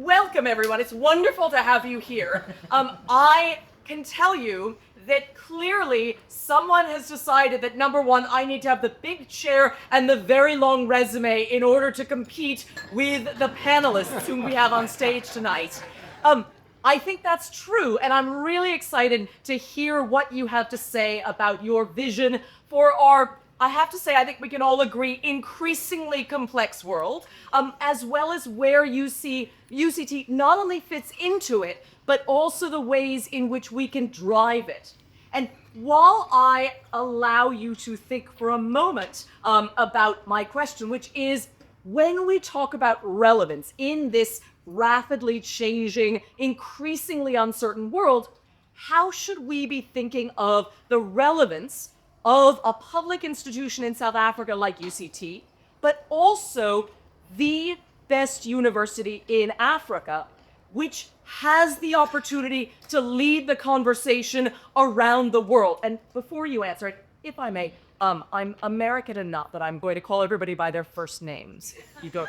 Welcome, everyone. It's wonderful to have you here. I can tell you that clearly someone has decided that, number one, I need to have the big chair and the very long resume in order to compete with the panelists whom we have on stage tonight. I think that's true, and I'm really excited to hear what you have to say about your vision for our, I have to say, I think we can all agree, increasingly complex world, as well as where you see UCT not only fits into it, but also the ways in which we can drive it. And while I allow you to think for a moment about my question, which is, when we talk about relevance in this rapidly changing, increasingly uncertain world, how should we be thinking of the relevance of a public institution in South Africa like UCT, but also the best university in Africa, which has the opportunity to lead the conversation around the world? And before you answer it, if I may, I'm American enough that I'm going to call everybody by their first names. You don't.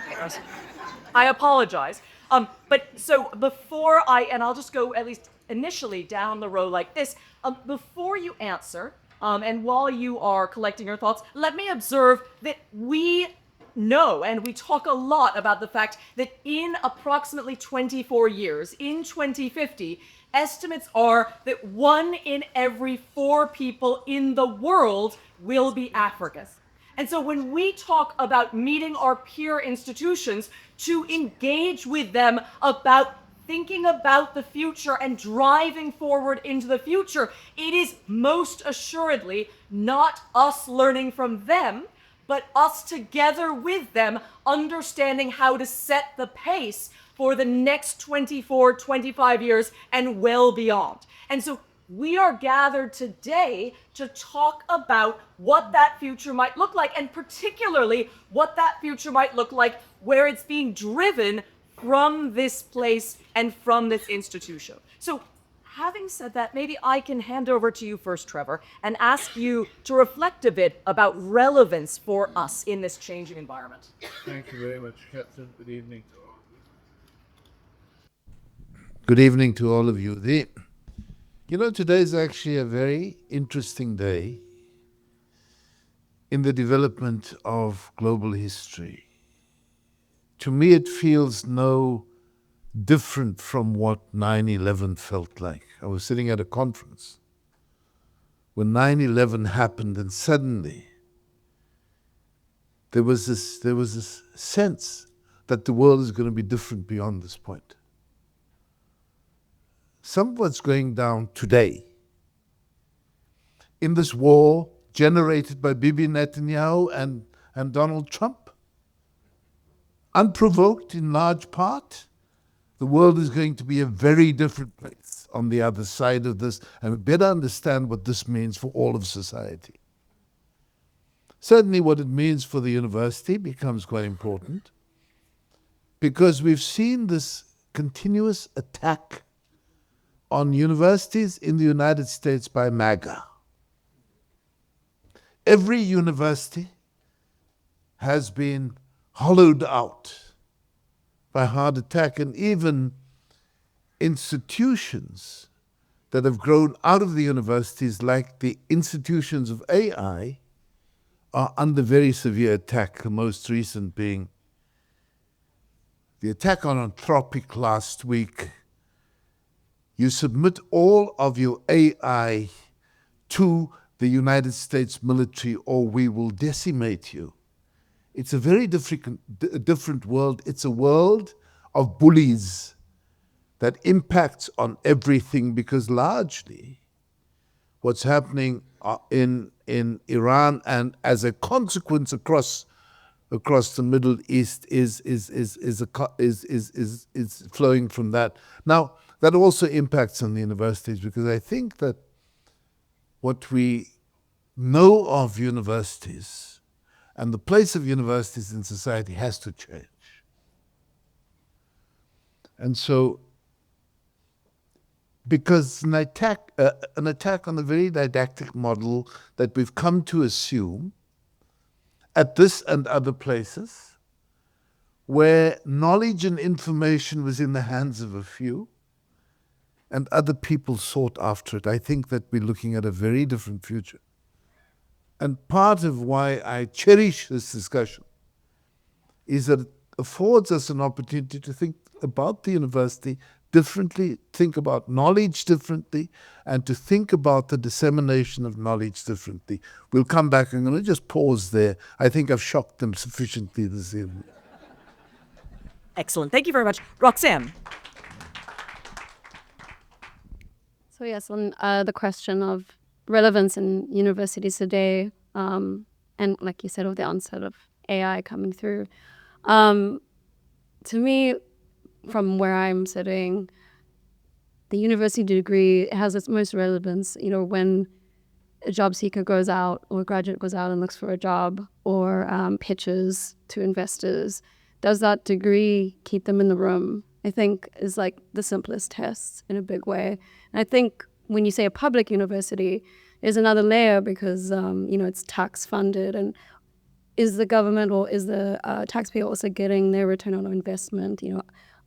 I apologize. But so before and I'll just go at least initially down the row like this. Before you answer, and while you are collecting your thoughts, let me observe that we know, and we talk a lot about the fact that in approximately 24 years, in 2050, estimates are that 1 in every 4 people in the world will be African. And so when we talk about meeting our peer institutions to engage with them about thinking about the future and driving forward into the future, it is most assuredly not us learning from them, but us together with them understanding how to set the pace for the next 24, 25 years and well beyond. And so we are gathered today to talk about what that future might look like, and particularly what that future might look like where it's being driven from this place and from this institution. So having said that, maybe I can hand over to you first, Trevor, and ask you to reflect a bit about relevance for us in this changing environment. Thank you very much, Catherine. Good evening. Good evening to all of you. Today is actually a very interesting day in the development of global history. To me, it feels no different from what 9/11 felt like. I was sitting at a conference when 9/11 happened, and suddenly there was this sense that the world is going to be different beyond this point. Some of what's going down today in this war generated by Bibi Netanyahu and Donald Trump, unprovoked in large part, the world is going to be a very different place on the other side of this, and we better understand what this means for all of society. Certainly what it means for the university becomes quite important, because we've seen this continuous attack on universities in the United States by MAGA. Every university has been hollowed out by hard attack, and even institutions that have grown out of the universities, like the institutions of AI, are under very severe attack, the most recent being the attack on Anthropic last week. You submit all of your AI to the United States military or we will decimate you. It's a very different world. It's a world of bullies that impacts on everything, because largely what's happening in Iran and as a consequence across the Middle East is flowing from that. Now, that also impacts on the universities, because I think that what we know of universities and the place of universities in society has to change. And so, because an attack on a very didactic model that we've come to assume at this and other places where knowledge and information was in the hands of a few and other people sought after it. I think that we're looking at a very different future. And part of why I cherish this discussion is that it affords us an opportunity to think about the university differently, think about knowledge differently, and to think about the dissemination of knowledge differently. We'll come back. I'm going to just pause there. I think I've shocked them sufficiently this evening. Excellent. Thank you very much. Roxanne. So yes, on the question of relevance in universities today, and like you said, of the onset of AI coming through, to me, from where I'm sitting, the university degree has its most relevance, when a job seeker goes out or a graduate goes out and looks for a job or pitches to investors. Does that degree keep them in the room? I think is like the simplest test in a big way. And I think when you say a public university, is another layer because, it's tax funded, and is the government or is the taxpayer also getting their return on investment?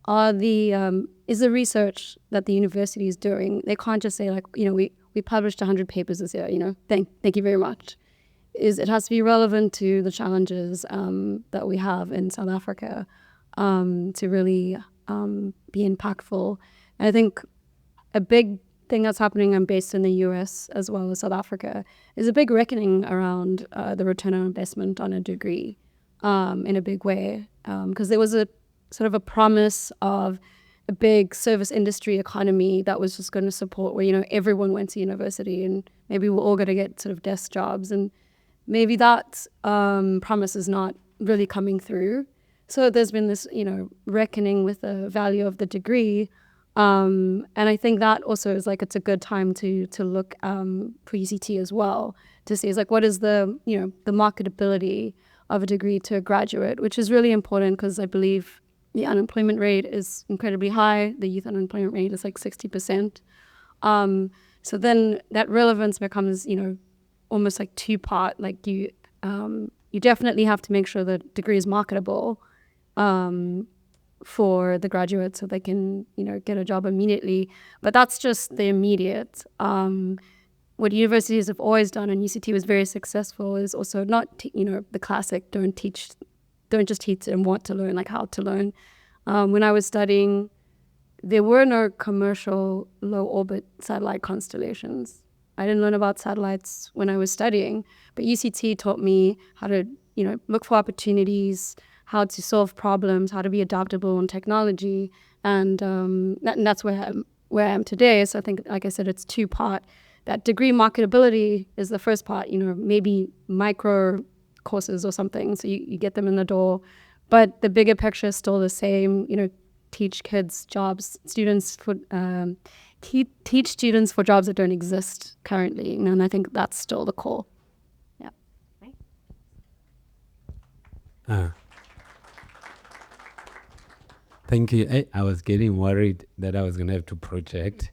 Is the research that the university is doing, they can't just say like, we published 100 papers this year, thank you very much. It has to be relevant to the challenges that we have in South Africa to really be impactful. And I think a big thing that's happening, I'm based in the US as well as South Africa, is a big reckoning around the return on investment on a degree in a big way. Because there was a sort of a promise of a big service industry economy that was just going to support where, everyone went to university and maybe we're all going to get sort of desk jobs. And maybe that promise is not really coming through. So there's been this, reckoning with the value of the degree. And I think that also is like, it's a good time to look for UCT as well, to see is like, what is the marketability of a degree to a graduate, which is really important because I believe the unemployment rate is incredibly high. The youth unemployment rate is like 60%. So then that relevance becomes, almost like two-part. Like you definitely have to make sure the degree is marketable for the graduate so they can, get a job immediately. But that's just the immediate. What universities have always done, and UCT was very successful, is also not, the classic, don't just teach and want to learn, like how to learn. When I was studying, there were no commercial low-orbit satellite constellations. I didn't learn about satellites when I was studying, but UCT taught me how to, look for opportunities, how to solve problems, how to be adaptable in technology, and that's where I am today. So I think, like I said, it's two-part. That degree marketability is the first part, maybe micro courses or something, so you get them in the door. But the bigger picture is still the same, teach kids jobs, teach students for jobs that don't exist currently. And I think that's still the core. Yeah. Thank you. I was getting worried that I was going to have to project.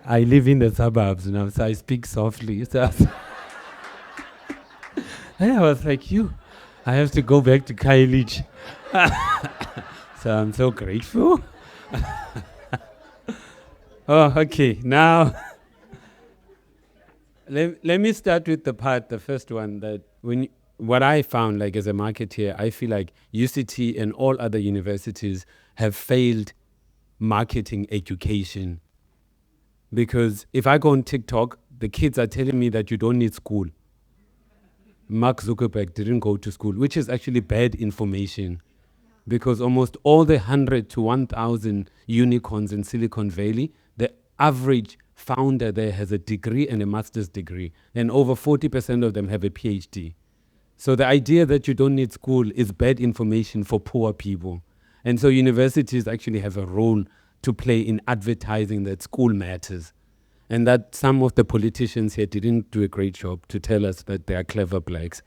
I live in the suburbs now, so I speak softly. So I was like, I have to go back to Khayelitsha. So I'm so grateful. Oh, okay. Now, let me start with the first one, that what I found, like as a marketeer, I feel like UCT and all other universities have failed marketing education. Because if I go on TikTok, the kids are telling me that you don't need school. Mark Zuckerberg didn't go to school, which is actually bad information. Because almost all the 100 to 1,000 unicorns in Silicon Valley, the average founder there has a degree and a master's degree. And over 40% of them have a PhD. So the idea that you don't need school is bad information for poor people. And so universities actually have a role to play in advertising that school matters. And that some of the politicians here didn't do a great job to tell us that they are clever blacks.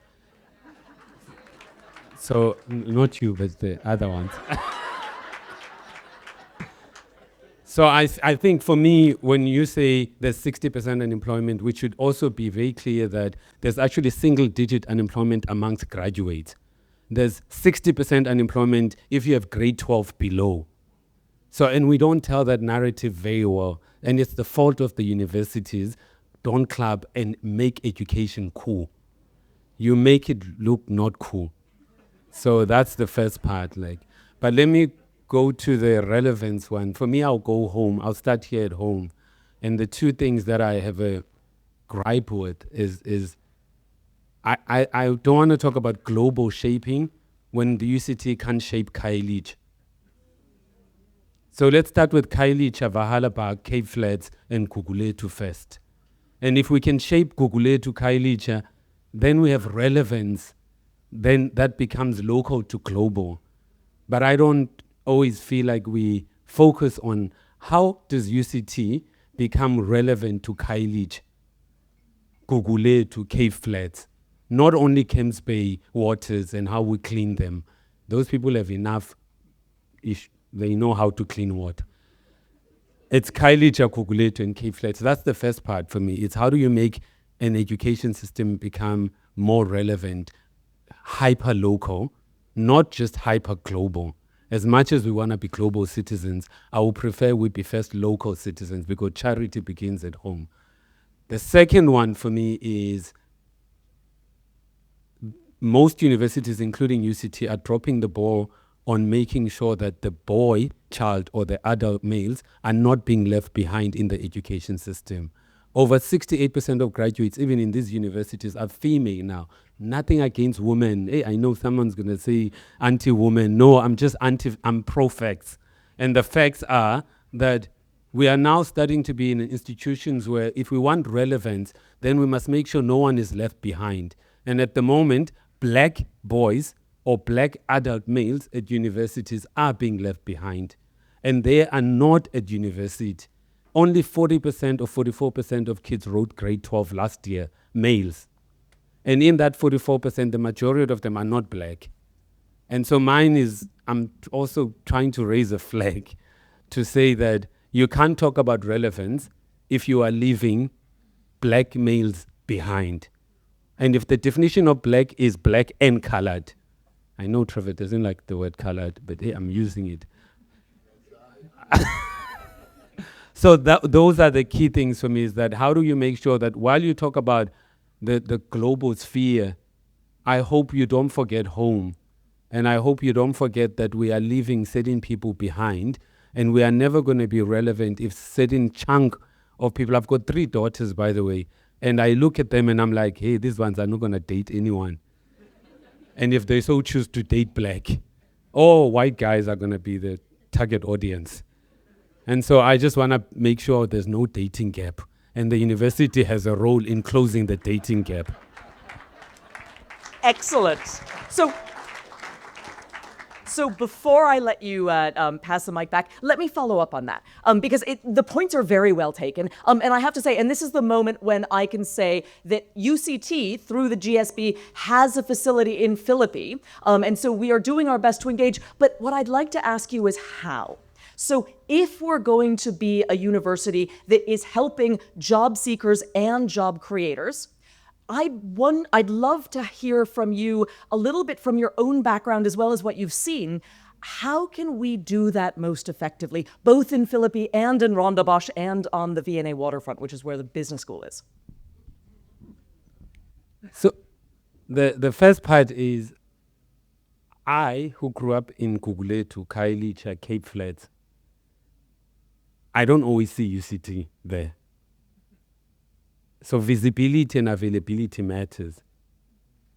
So, not you, but the other ones. So I think for me, when you say there's 60% unemployment, we should also be very clear that there's actually single-digit unemployment amongst graduates. there's 60% unemployment if you have grade 12 below. So, and we don't tell that narrative very well. And it's the fault of the universities. Don't club and make education cool. You make it look not cool. So that's the first part. But let me go to the relevance one. For me, I'll go home. I'll start here at home. And the two things that I have a gripe with is I don't want to talk about global shaping when the UCT can't shape Khayelitsha. So let's start with Khayelitsha, Vahalabhag, Cape Flats, and Gugulethu first. And if we can shape Gugulethu, Khayelitsha, then we have relevance. Then that becomes local to global. But I don't always feel like we focus on how does UCT become relevant to Khayelitsha, Gugulethu, Cape Flats. Not only Kemps Bay waters and how we clean them. Those people have enough, they know how to clean water. It's Khayelitsha, Gugulethu, and Cape Flats. That's the first part for me. It's how do you make an education system become more relevant, hyper-local, not just hyper-global. As much as we want to be global citizens, I would prefer we be first local citizens because charity begins at home. The second one for me is most universities, including UCT, are dropping the ball on making sure that the boy child or the adult males are not being left behind in the education system. Over 68% of graduates, even in these universities, are female now. Nothing against women. Hey, I know someone's going to say anti-woman. No, I'm pro-facts. And the facts are that we are now starting to be in institutions where if we want relevance, then we must make sure no one is left behind. And at the moment, black boys or black adult males at universities are being left behind. And they are not at university. Only 40% or 44% of kids wrote grade 12 last year, males. And in that 44%, the majority of them are not black. And so mine is, I'm also trying to raise a flag to say that you can't talk about relevance if you are leaving black males behind. And if the definition of black is black and colored, I know Trevor doesn't like the word colored, but hey, I'm using it. So those are the key things for me, is that how do you make sure that while you talk about the global sphere, I hope you don't forget home. And I hope you don't forget that we are leaving certain people behind, and we are never going to be relevant if certain chunk of people, I've got 3 daughters, by the way, and I look at them and I'm like, hey, these ones are not going to date anyone. And if they so choose to date black, or white guys are going to be the target audience. And so I just want to make sure there's no dating gap. And the university has a role in closing the dating gap. Excellent. So before I let you pass the mic back, let me follow up on that, because the points are very well taken. And I have to say, and this is the moment when I can say that UCT, through the GSB, has a facility in Philippi. And so we are doing our best to engage. But what I'd like to ask you is how? So if we're going to be a university that is helping job seekers and job creators, I'd love to hear from you a little bit from your own background as well as what you've seen. How can we do that most effectively, both in Philippi and in Rondebosch and on the V&A waterfront, which is where the business school is? So the first part is, I, who grew up in Gugulethu, Khayelitsha, Cape Flats, I don't always see UCT there. So visibility and availability matters.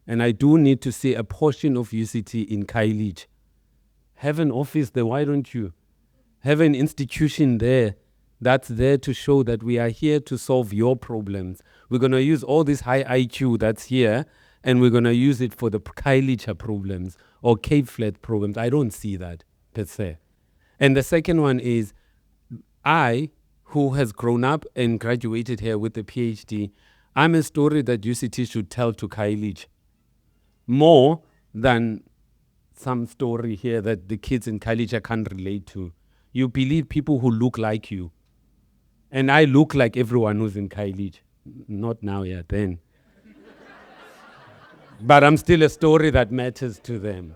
And I do need to see a portion of UCT in Khayelitsha. Have an office there, why don't you? Have an institution there that's there to show that we are here to solve your problems. We're going to use all this high IQ that's here, and we're going to use it for the Khayelitsha problems or Cape Flat problems. I don't see that per se. And the second one is, I, who has grown up and graduated here with a PhD, I'm a story that UCT should tell to Khayelitsha. More than some story here that the kids in Khayelitsha can't relate to. You believe people who look like you. And I look like everyone who's in Khayelitsha. Not now, yeah, then. but I'm still a story that matters to them.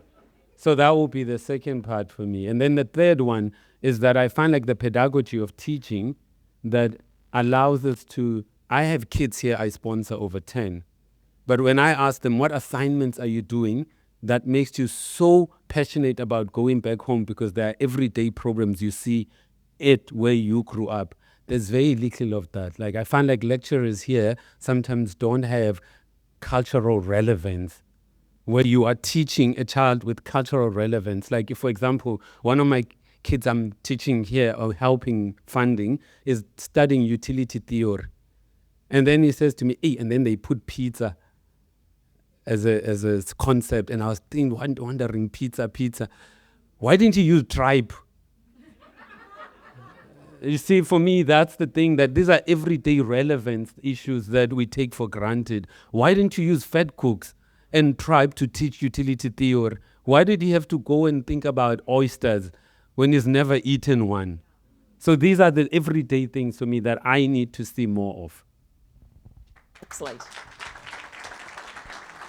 So that will be the second part for me. And then the third one is that I find like the pedagogy of teaching that allows us to, I have kids here I sponsor over 10. But when I ask them, what assignments are you doing that makes you so passionate about going back home because there are everyday problems you see it where you grew up, there's very little of that. Like I find like lecturers here sometimes don't have cultural relevance where you are teaching a child with cultural relevance. Like if, for example, one of my kids I'm teaching here or helping funding is studying utility theory. And then he says to me, hey, and then they put pizza as a concept. And I was wondering, pizza. Why didn't you use tribe? You see, for me, that's the thing, that these are everyday relevance issues that we take for granted. Why didn't you use fed cooks and tribe to teach utility theory? Why did he have to go and think about oysters when he's never eaten one? So these are the everyday things for me that I need to see more of. Excellent.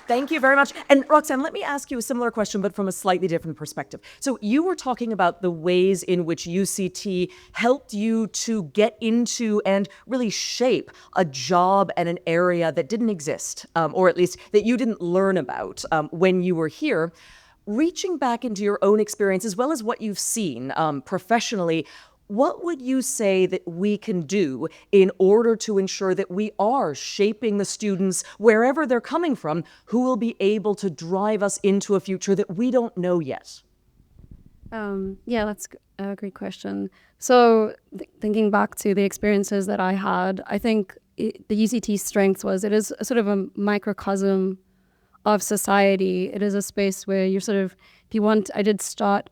Thank you very much. And Roxanne, let me ask you a similar question, but from a slightly different perspective. So you were talking about the ways in which UCT helped you to get into and really shape a job and an area that didn't exist, or at least that you didn't learn about when you were here. Reaching back into your own experience, as well as what you've seen professionally, what would you say that we can do in order to ensure that we are shaping the students, wherever they're coming from, who will be able to drive us into a future that we don't know yet? Yeah, that's a great question. So thinking back to the experiences that I had, I think the UCT strength was it is a sort of a microcosm of society. It is a space where you're sort of, if you want, I did start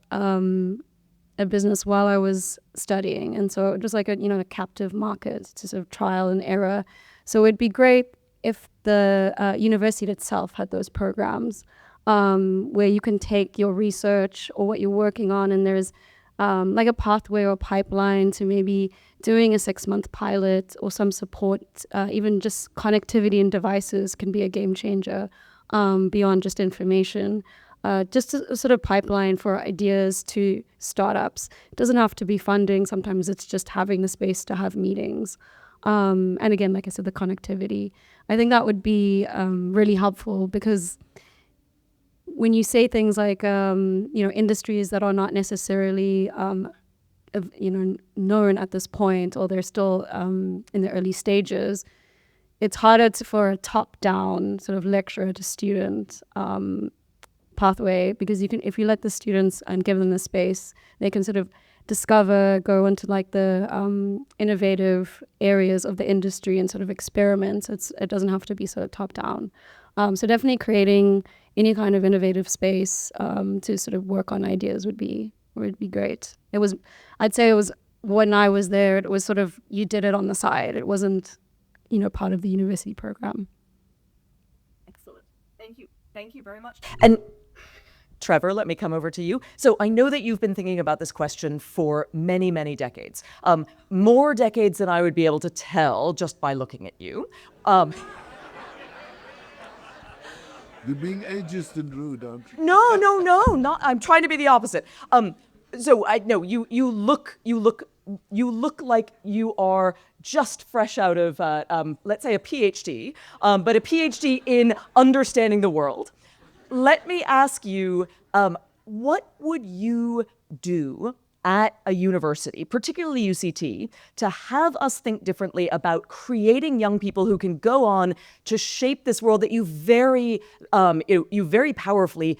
a business while I was studying. And so it was like a captive market to sort of trial and error. So it'd be great if the university itself had those programs where you can take your research or what you're working on, and there's like a pathway or pipeline to maybe doing a 6-month pilot or some support. Even just connectivity and devices can be a game changer beyond just information. Just a sort of pipeline for ideas to startups. It doesn't have to be funding. Sometimes it's just having the space to have meetings. And again, like I said, the connectivity. I think that would be really helpful, because when you say things like, industries that are not necessarily, known at this point, or they're still in the early stages, it's harder for a top-down sort of lecturer to student pathway, because you can, if you let the students and give them the space, they can sort of discover, go into like the innovative areas of the industry and sort of experiment. It doesn't have to be sort of top down. So definitely creating any kind of innovative space to sort of work on ideas would be great. I'd say it was, when I was there, it was sort of, you did it on the side. It wasn't, part of the university program. Excellent. Thank you very much. And Trevor, let me come over to you. So I know that you've been thinking about this question for many, many decades. More decades than I would be able to tell just by looking at you. You're being ageist and rude, aren't you? No, not. I'm trying to be the opposite. So I know you look like you are just fresh out of, let's say, a PhD, but a PhD in understanding the world. Let me ask you, what would you do at a university, particularly UCT, to have us think differently about creating young people who can go on to shape this world that you very powerfully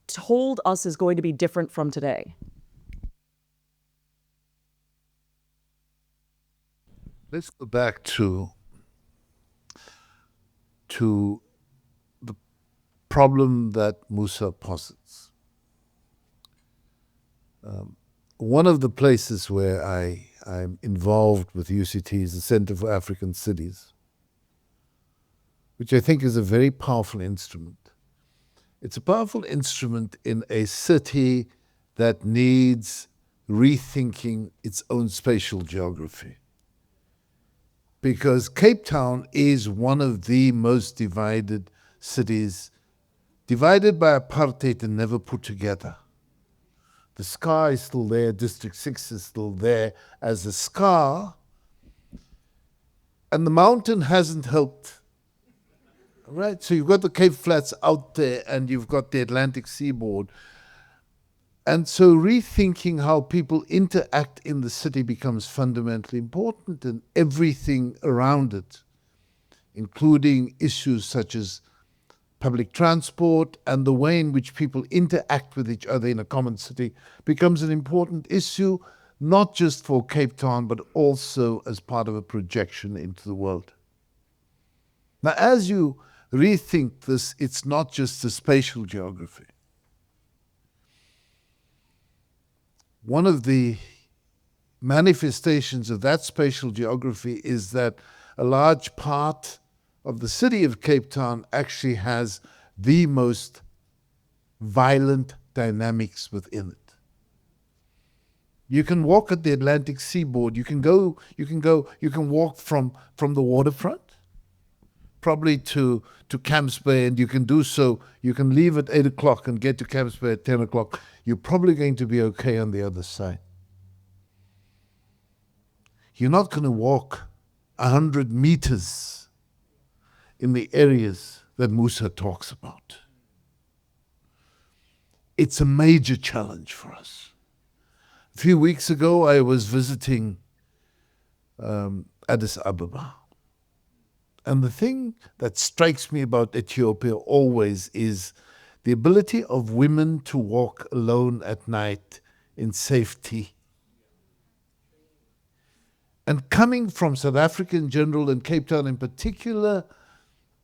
told us is going to be different from today? Let's go back to the problem that Musa posits. One of the places where I'm involved with UCT is the Center for African Cities, which I think is a very powerful instrument. It's a powerful instrument in a city that needs rethinking its own spatial geography. Because Cape Town is one of the most divided cities divided by apartheid and never put together. The scar is still there, District 6 is still there as a scar, and the mountain hasn't helped. Right? So you've got the Cape Flats out there and you've got the Atlantic seaboard. And so rethinking how people interact in the city becomes fundamentally important, and everything around it, including issues such as public transport and the way in which people interact with each other in a common city, becomes an important issue, not just for Cape Town, but also as part of a projection into the world. Now, as you rethink this, it's not just the spatial geography. One of the manifestations of that spatial geography is that a large part of the city of Cape Town actually has the most violent dynamics within it. You can walk at the Atlantic seaboard. You can walk from the waterfront, probably to Camps Bay, and you can do so. You can leave at 8 o'clock and get to Camps Bay at 10 o'clock. You're probably going to be okay on the other side. You're not going to walk 100 meters in the areas that Musa talks about. It's a major challenge for us. A few weeks ago, I was visiting Addis Ababa. And the thing that strikes me about Ethiopia always is the ability of women to walk alone at night in safety. And coming from South Africa in general and Cape Town in particular,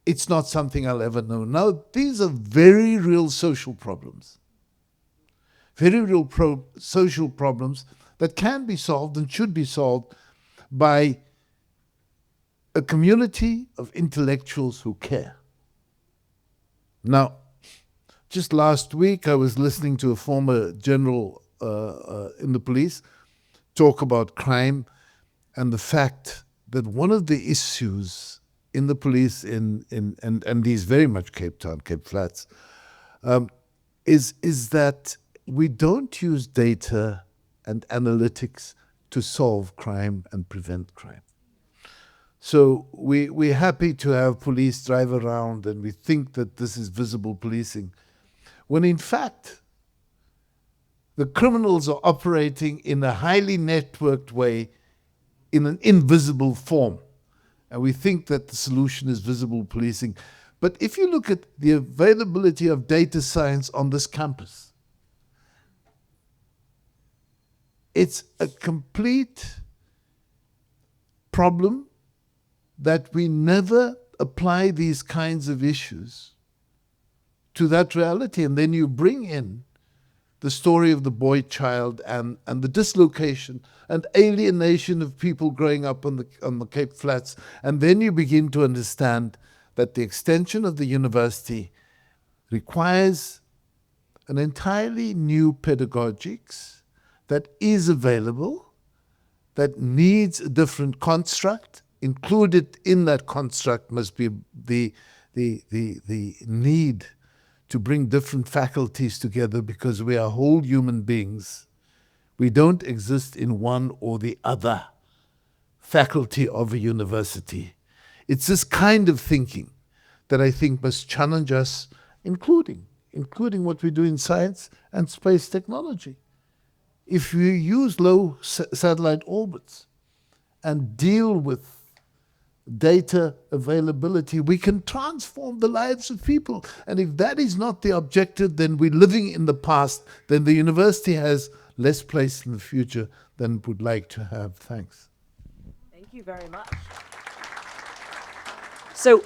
it's not something I'll ever know. Now, these are very real social problems. Very real social problems that can be solved and should be solved by a community of intellectuals who care. Now, just last week, I was listening to a former general in the police talk about crime and the fact that one of the issues in the police and these very much Cape Town, Cape Flats, is that we don't use data and analytics to solve crime and prevent crime. So we're happy to have police drive around and we think that this is visible policing, when in fact, the criminals are operating in a highly networked way in an invisible form. And we think that the solution is visible policing. But if you look at the availability of data science on this campus, it's a complete problem that we never apply these kinds of issues to that reality. And then you bring in the story of the boy child and the dislocation and alienation of people growing up on the Cape Flats. And then you begin to understand that the extension of the university requires an entirely new pedagogics that is available, that needs a different construct. Included in that construct must be the need to bring different faculties together, because we are whole human beings. We don't exist in one or the other faculty of a university. It's this kind of thinking that I think must challenge us, including what we do in science and space technology. If we use low satellite orbits and deal with data availability, we can transform the lives of people. And if that is not the objective, then we're living in the past, then the university has less place in the future than it would like to have. Thanks. Thank you very much. So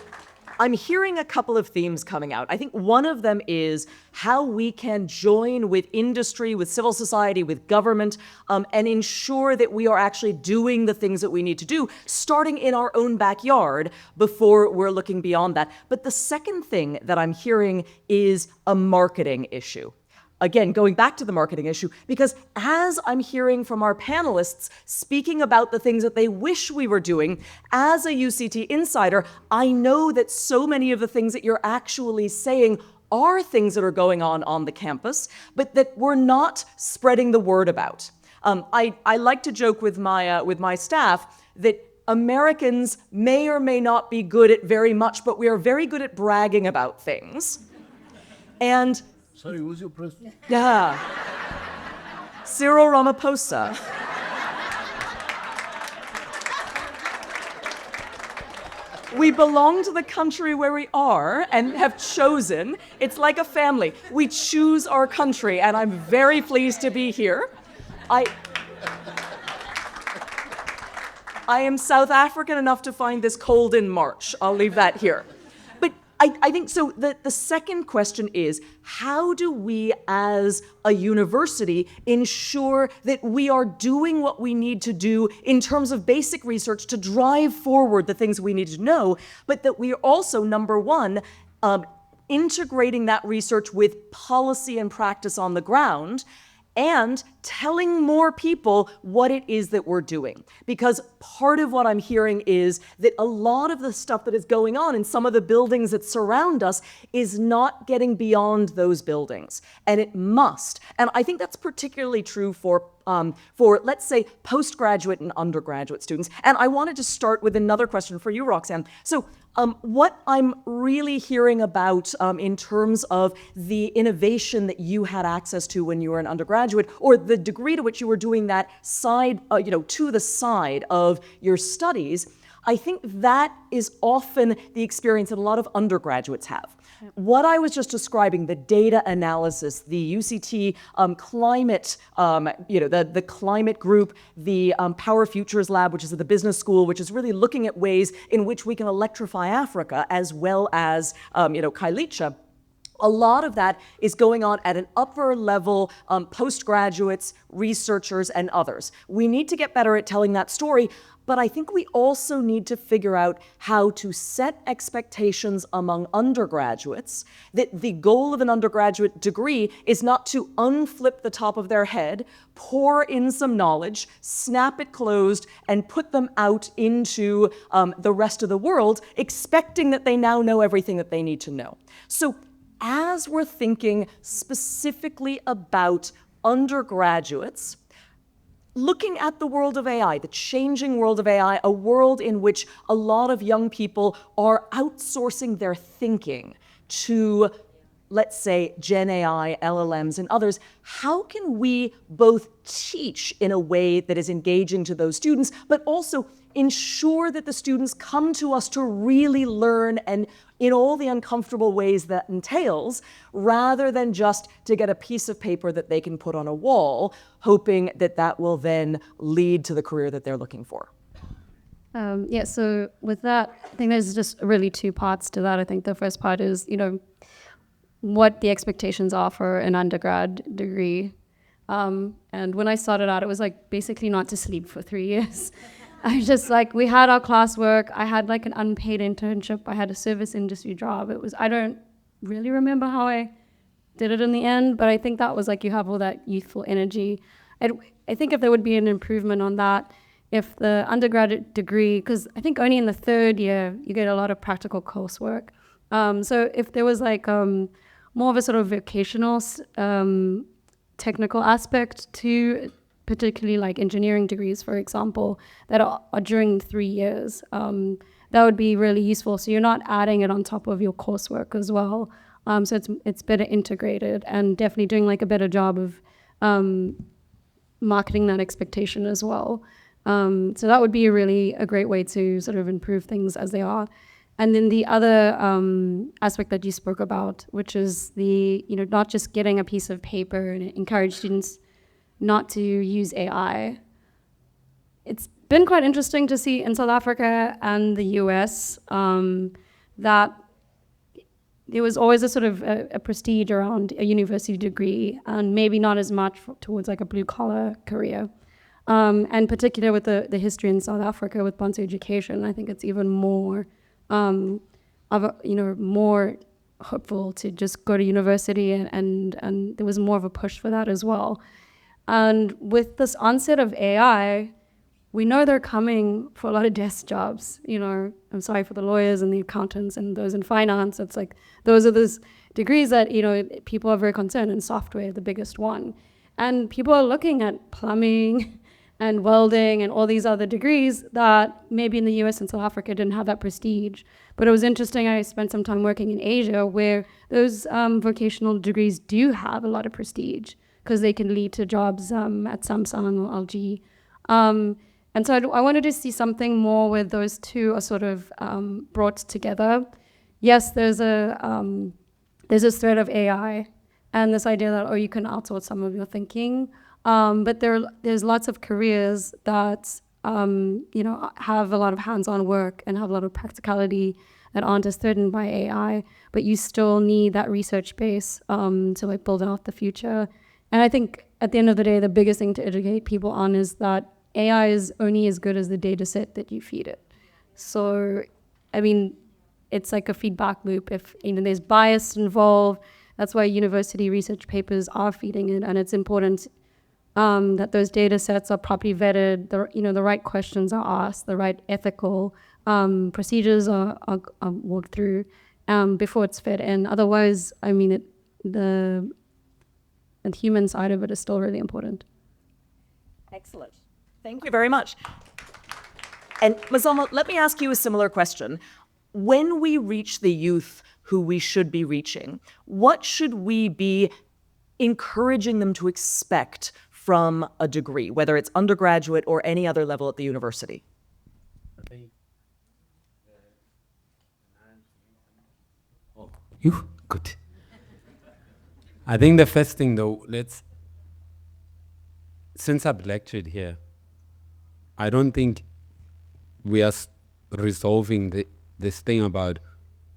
I'm hearing a couple of themes coming out. I think one of them is how we can join with industry, with civil society, with government, and ensure that we are actually doing the things that we need to do, starting in our own backyard before we're looking beyond that. But the second thing that I'm hearing is a marketing issue. Again, going back to the marketing issue, because as I'm hearing from our panelists speaking about the things that they wish we were doing, as a UCT insider, I know that so many of the things that you're actually saying are things that are going on the campus, but that we're not spreading the word about. I like to joke with my staff that Americans may or may not be good at very much, but we are very good at bragging about things. And Sorry, who's your president? yeah, Cyril Ramaphosa. We belong to the country where we are and have chosen. It's like a family. We choose our country, and I'm very pleased to be here. I am South African enough to find this cold in March. I'll leave that here. But I think so. The second question is, how do we as a university ensure that we are doing what we need to do in terms of basic research to drive forward the things we need to know, but that we are also, number one, integrating that research with policy and practice on the ground, and telling more people what it is that we're doing. Because part of what I'm hearing is that a lot of the stuff that is going on in some of the buildings that surround us is not getting beyond those buildings. And it must. And I think that's particularly true for let's say, postgraduate and undergraduate students. And I wanted to start with another question for you, Roxsanne. So what I'm really hearing about in terms of the innovation that you had access to when you were an undergraduate, or the degree to which you were doing that side, to the side of your studies, I think that is often the experience that a lot of undergraduates have. What I was just describing, the data analysis, the UCT climate, the climate group, the Power Futures Lab, which is at the business school, which is really looking at ways in which we can electrify Africa, as well as, Kailicha. A lot of that is going on at an upper level, postgraduates, researchers, and others. We need to get better at telling that story, but I think we also need to figure out how to set expectations among undergraduates that the goal of an undergraduate degree is not to unflip the top of their head, pour in some knowledge, snap it closed, and put them out into the rest of the world, expecting that they now know everything that they need to know. So as we're thinking specifically about undergraduates, looking at the world of AI, the changing world of AI, a world in which a lot of young people are outsourcing their thinking to, let's say, Gen AI, LLMs, and others, how can we both teach in a way that is engaging to those students, but also ensure that the students come to us to really learn, and in all the uncomfortable ways that entails, rather than just to get a piece of paper that they can put on a wall, hoping that that will then lead to the career that they're looking for? So with that, I think there's just really two parts to that. I think the first part is, what the expectations are for an undergrad degree. And when I started out, it was like basically not to sleep for 3 years. I was just like, we had our classwork. I had like an unpaid internship. I had a service industry job. I don't really remember how I did it in the end, but I think that was like, you have all that youthful energy. I think if there would be an improvement on that, if the undergraduate degree, because I think only in the third year, you get a lot of practical coursework. So if there was like more of a sort of vocational technical aspect to particularly like engineering degrees, for example, that are during 3 years, that would be really useful. So you're not adding it on top of your coursework as well. So it's better integrated, and definitely doing like a better job of marketing that expectation as well. So that would be a great way to sort of improve things as they are. And then the other aspect that you spoke about, which is not just getting a piece of paper, and encourage students not to use AI. It's been quite interesting to see in South Africa and the US that there was always a sort of a prestige around a university degree, and maybe not as much towards like a blue-collar career. And particularly with the history in South Africa with Bantu education, I think it's even more more hopeful to just go to university, and there was more of a push for that as well. And with this onset of AI, we know they're coming for a lot of desk jobs. I'm sorry for the lawyers and the accountants and those in finance. It's like those are degrees that, people are very concerned, and software, the biggest one. And people are looking at plumbing and welding and all these other degrees that maybe in the US and South Africa didn't have that prestige. But it was interesting, I spent some time working in Asia where those vocational degrees do have a lot of prestige because they can lead to jobs at Samsung or LG. And so I wanted to see something more where those two are sort of brought together. Yes, there's this threat of AI and this idea that, you can outsource some of your thinking. But there's lots of careers that, have a lot of hands-on work and have a lot of practicality that aren't as threatened by AI, but you still need that research base to build out the future. And I think at the end of the day, the biggest thing to educate people on is that AI is only as good as the data set that you feed it. So, it's like a feedback loop. If there's bias involved, that's why university research papers are feeding it, and it's important that those data sets are properly vetted, the right questions are asked, the right ethical procedures are walked through before it's fed in. Otherwise, the human side of it is still really important. Excellent. Thank you very much. And Mzamo, let me ask you a similar question. When we reach the youth who we should be reaching, what should we be encouraging them to expect from a degree, whether it's undergraduate or any other level at the university? Good. I think the first thing though, since I've lectured here, I don't think we are resolving this thing about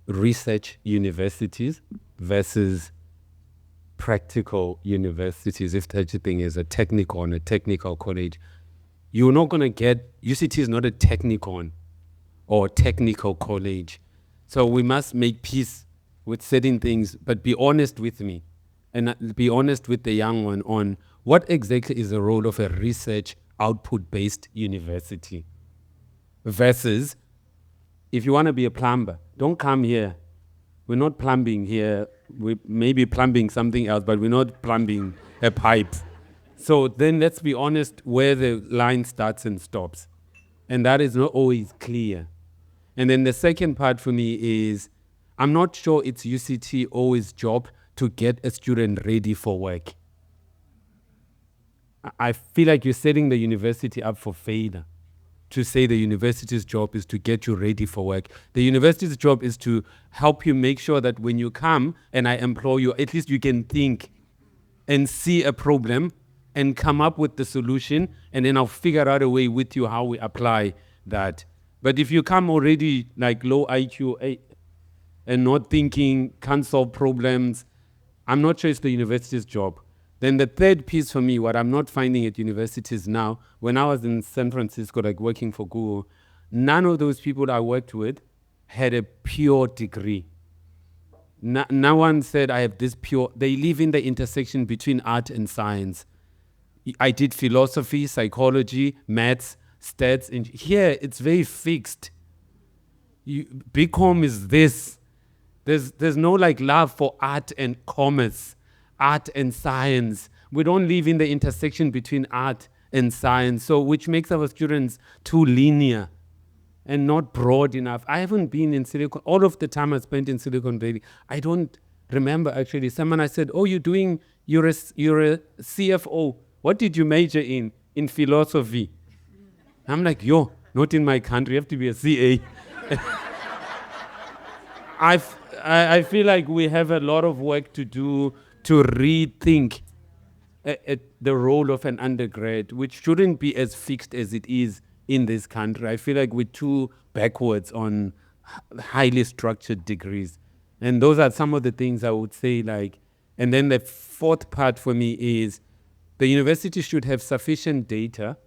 research universities versus practical universities, if such a thing is a technicon, a technical college. You're not going to get, UCT is not a technicon or technical college. So we must make peace with certain things, but be honest with me and be honest with the young one on what exactly is the role of a research output-based university versus if you want to be a plumber, don't come here. We're not plumbing here. We may be plumbing something else, but we're not plumbing a pipe. So then let's be honest where the line starts and stops. And that is not always clear. And then the second part for me is, I'm not sure it's UCT always job to get a student ready for work. I feel like you're setting the university up for failure. To say the university's job is to get you ready for work. The university's job is to help you make sure that when you come and I employ you, at least you can think and see a problem and come up with the solution, and then I'll figure out a way with you how we apply that. But if you come already like low IQ and not thinking, can't solve problems, I'm not sure it's the university's job. Then the third piece for me, what I'm not finding at universities now, when I was in San Francisco, like working for Google, none of those people I worked with had a pure degree. No one said, I have this pure, they live in the intersection between art and science. I did philosophy, psychology, maths, stats, and here it's very fixed. BCom is this. There's no like love for art and commerce. Art and science. We don't live in the intersection between art and science, so which makes our students too linear and not broad enough. I haven't been in Silicon, all of the time I spent in Silicon Valley, I don't remember actually. Someone I said, oh, you're a CFO. What did you major in? In philosophy. I'm like, yo, not in my country, you have to be a CA. I feel like we have a lot of work to do to rethink the role of an undergrad, which shouldn't be as fixed as it is in this country. I feel like we're too backwards on highly structured degrees. And those are some of the things I would say like, and then the fourth part for me is the university should have sufficient data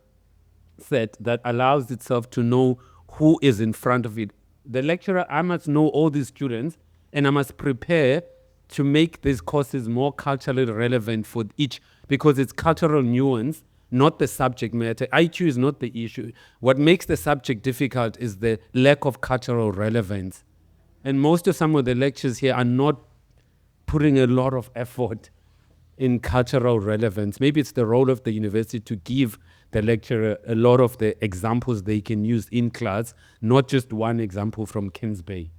set that allows itself to know who is in front of it. The lecturer, I must know all these students and I must prepare to make these courses more culturally relevant for each, because it's cultural nuance, not the subject matter. IQ is not the issue. What makes the subject difficult is the lack of cultural relevance. And most of some of the lectures here are not putting a lot of effort in cultural relevance. Maybe it's the role of the university to give the lecturer a lot of the examples they can use in class, not just one example from Kings Bay.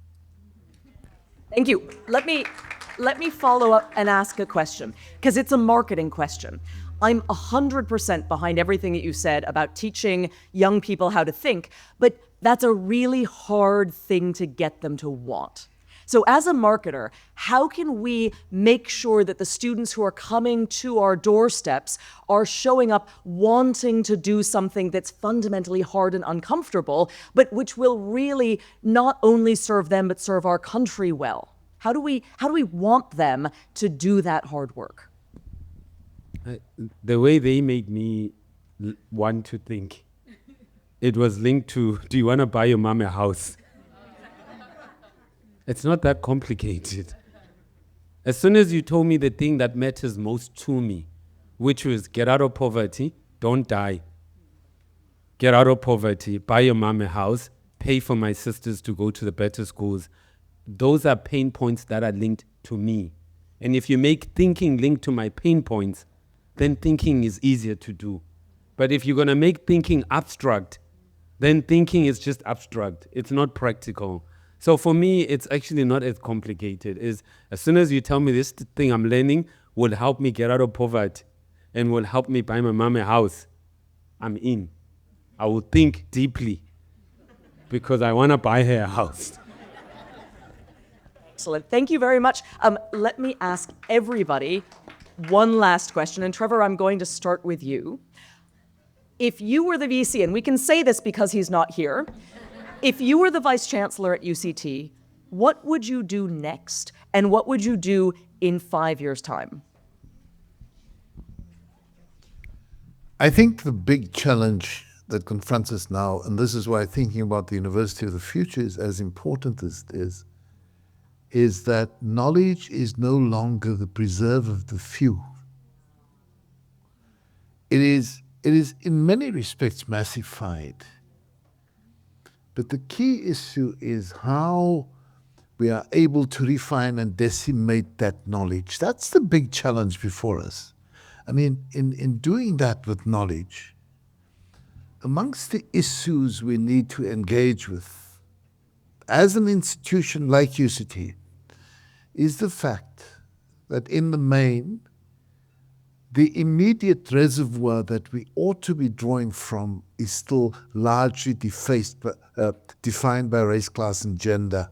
Thank you. Let me follow up and ask a question, because it's a marketing question. I'm 100% behind everything that you said about teaching young people how to think, but that's a really hard thing to get them to want. So as a marketer, how can we make sure that the students who are coming to our doorsteps are showing up wanting to do something that's fundamentally hard and uncomfortable, but which will really not only serve them, but serve our country well? How do we want them to do that hard work? The way they made me want to think, it was linked to, do you want to buy your mom a house? It's not that complicated. As soon as you told me the thing that matters most to me, which was get out of poverty, don't die. Get out of poverty, buy your mom a house, pay for my sisters to go to the better schools. Those are pain points that are linked to me. And if you make thinking linked to my pain points, then thinking is easier to do. But if you're going to make thinking abstract, then thinking is just abstract. It's not practical. So for me, it's actually not as complicated. As soon as you tell me this thing I'm learning will help me get out of poverty and will help me buy my mom a house, I'm in. I will think deeply because I want to buy her a house. Excellent. Thank you very much. Let me ask everybody one last question. And Trevor, I'm going to start with you. If you were the VC, and we can say this because he's not here, if you were the Vice Chancellor at UCT, what would you do next? And what would you do in 5 years' time? I think the big challenge that confronts us now, and this is why thinking about the University of the Future is as important as it is that knowledge is no longer the preserve of the few. It is in many respects massified. But the key issue is how we are able to refine and decimate that knowledge. That's the big challenge before us. I mean, in doing that with knowledge, amongst the issues we need to engage with as an institution like UCT is the fact that in the main, the immediate reservoir that we ought to be drawing from is still largely defined by race, class, and gender.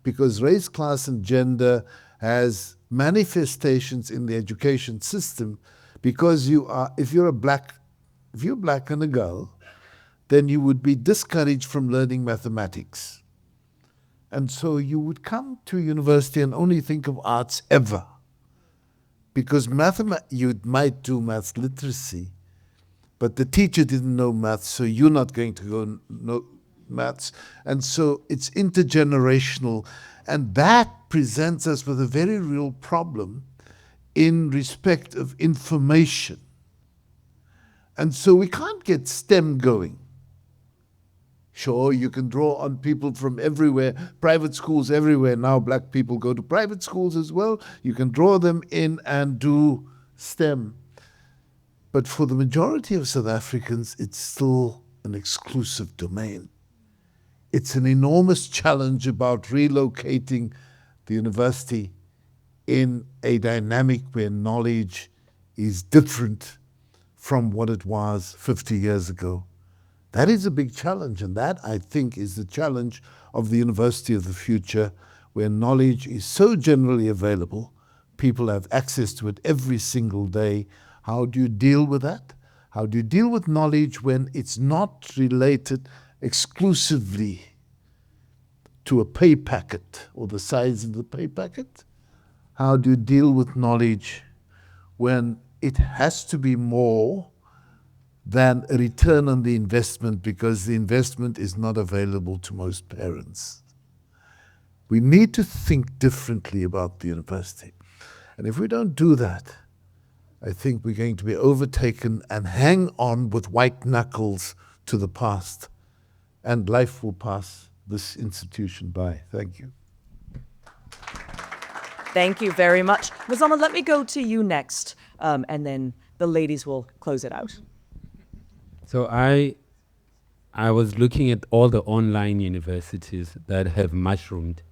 Because race, class, and gender has manifestations in the education system because if you're black and a girl, then you would be discouraged from learning mathematics. And so you would come to university and only think of arts ever. Because you might do maths literacy, but the teacher didn't know maths, so you're not going to go know maths. And so it's intergenerational. And that presents us with a very real problem in respect of information. And so we can't get STEM going. Sure, you can draw on people from everywhere, private schools everywhere. Now black people go to private schools as well. You can draw them in and do STEM. But for the majority of South Africans, it's still an exclusive domain. It's an enormous challenge about relocating the university in a dynamic where knowledge is different from what it was 50 years ago. That is a big challenge, and that, I think, is the challenge of the University of the Future, where knowledge is so generally available, people have access to it every single day. How do you deal with that? How do you deal with knowledge when it's not related exclusively to a pay packet or the size of the pay packet? How do you deal with knowledge when it has to be more than a return on the investment because the investment is not available to most parents? We need to think differently about the university. And if we don't do that, I think we're going to be overtaken and hang on with white knuckles to the past, and life will pass this institution by. Thank you. Thank you very much. Mzamo, let me go to you next, and then the ladies will close it out. So I was looking at all the online universities that have mushroomed.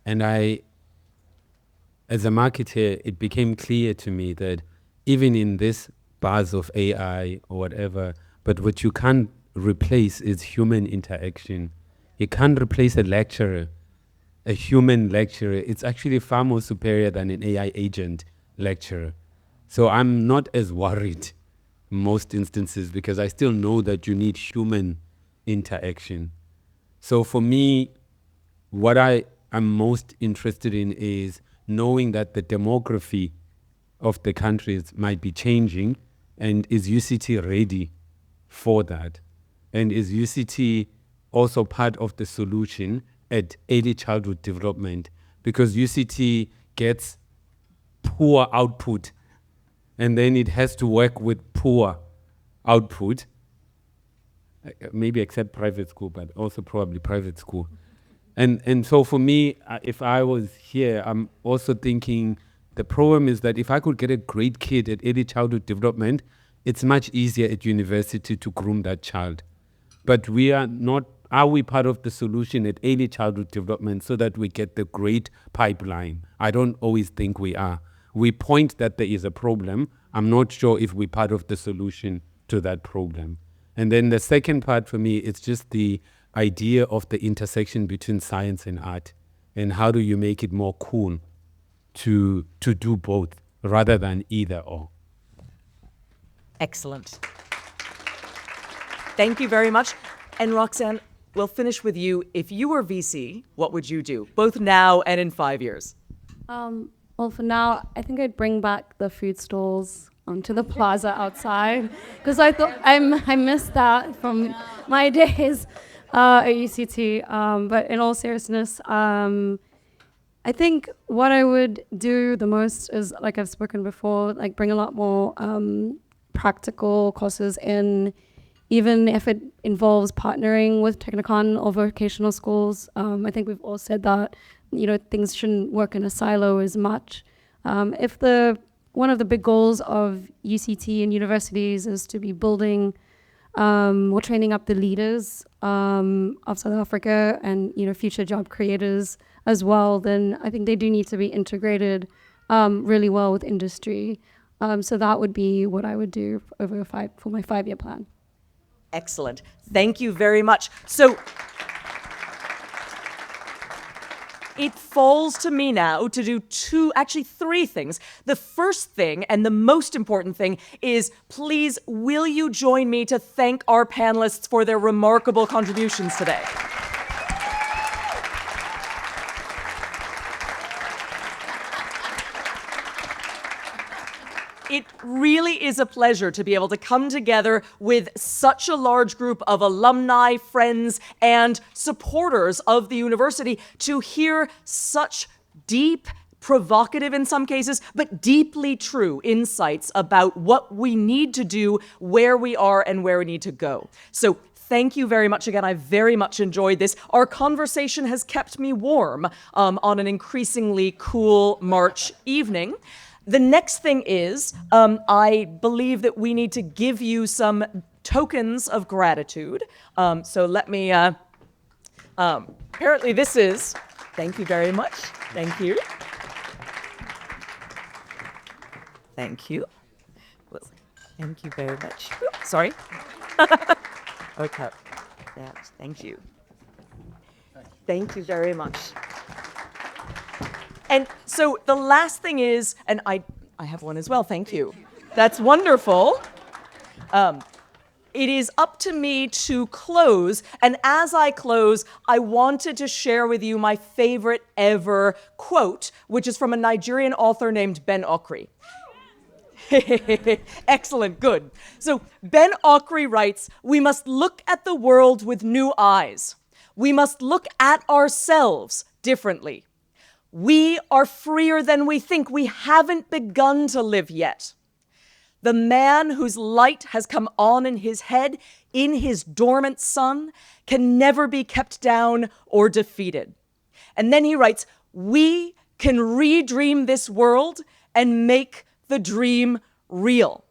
And as a marketer, it became clear to me that even in this buzz of AI or whatever, but what you can't replace is human interaction. You can't replace a lecturer, a human lecturer. It's actually far more superior than an AI agent lecturer. So I'm not as worried in most instances because I still know that you need human interaction. So for me, what I am most interested in is knowing that the demography of the countries might be changing, and is UCT ready for that? And is UCT also part of the solution at early childhood development? Because UCT gets poor output and then it has to work with poor output, maybe except private school, but also probably private school. And so for me, if I was here, I'm also thinking the problem is that if I could get a great kid at early childhood development, it's much easier at university to groom that child. But we are not, are we part of the solution at early childhood development so that we get the great pipeline? I don't always think we are. We point that there is a problem. I'm not sure if we're part of the solution to that problem. And then the second part for me, it's just the idea of the intersection between science and art. And how do you make it more cool to do both rather than either or? Excellent. Thank you very much. And Roxanne, we'll finish with you. If you were VC, what would you do, both now and in 5 years? Well, for now, I think I'd bring back the food stalls onto the plaza outside because I thought I missed that from my days at UCT. But in all seriousness, I think what I would do the most is, like I've spoken before, like bring a lot more practical courses in, even if it involves partnering with Technicon or vocational schools. I think we've all said that, things shouldn't work in a silo as much. If one of the big goals of UCT and universities is to be building or training up the leaders of South Africa and future job creators as well, then I think they do need to be integrated really well with industry. So that would be what I would do for my 5-year plan. Excellent. Thank you very much. So it falls to me now to do three things. The first thing, and the most important thing, is please, will you join me to thank our panelists for their remarkable contributions today? It really is a pleasure to be able to come together with such a large group of alumni, friends, and supporters of the university to hear such deep, provocative in some cases, but deeply true insights about what we need to do, where we are, and where we need to go. So thank you very much again. I very much enjoyed this. Our conversation has kept me warm on an increasingly cool March evening. The next thing is, I believe that we need to give you some tokens of gratitude. So let me, apparently this is, thank you very much. Thank you. Thank you. Thank you very much. Oops, sorry. Okay. Yes, thank you. Thank you very much. And so the last thing is, and I have one as well, thank you. That's wonderful. It is up to me to close, and as I close, I wanted to share with you my favorite ever quote, which is from a Nigerian author named Ben Okri. Excellent, good. So Ben Okri writes, "We must look at the world with new eyes. We must look at ourselves differently. We are freer than we think. We haven't begun to live yet. The man whose light has come on in his head, in his dormant sun, can never be kept down or defeated." And then he writes, "We can redream this world and make the dream real.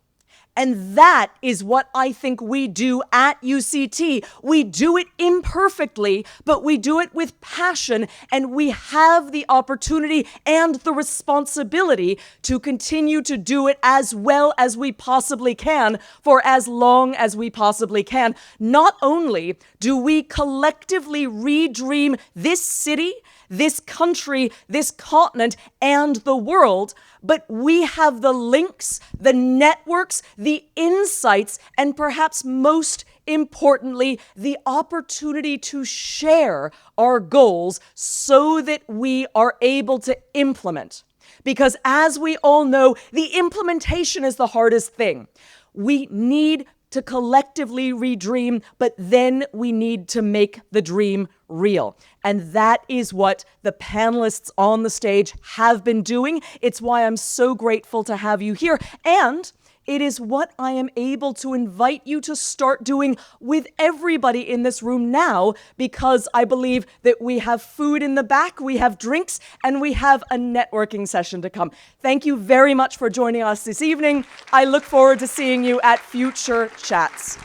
And that is what I think we do at UCT. We do it imperfectly, but we do it with passion, and we have the opportunity and the responsibility to continue to do it as well as we possibly can for as long as we possibly can. Not only do we collectively redream this city, this country, this continent, and the world, but we have the links, the networks, the insights, and perhaps most importantly, the opportunity to share our goals so that we are able to implement. Because as we all know, the implementation is the hardest thing. We need to collectively redream, but then we need to make the dream real. And that is what the panelists on the stage have been doing. It's why I'm so grateful to have you here. And it is what I am able to invite you to start doing with everybody in this room now, because I believe that we have food in the back, we have drinks, and we have a networking session to come. Thank you very much for joining us this evening. I look forward to seeing you at future chats.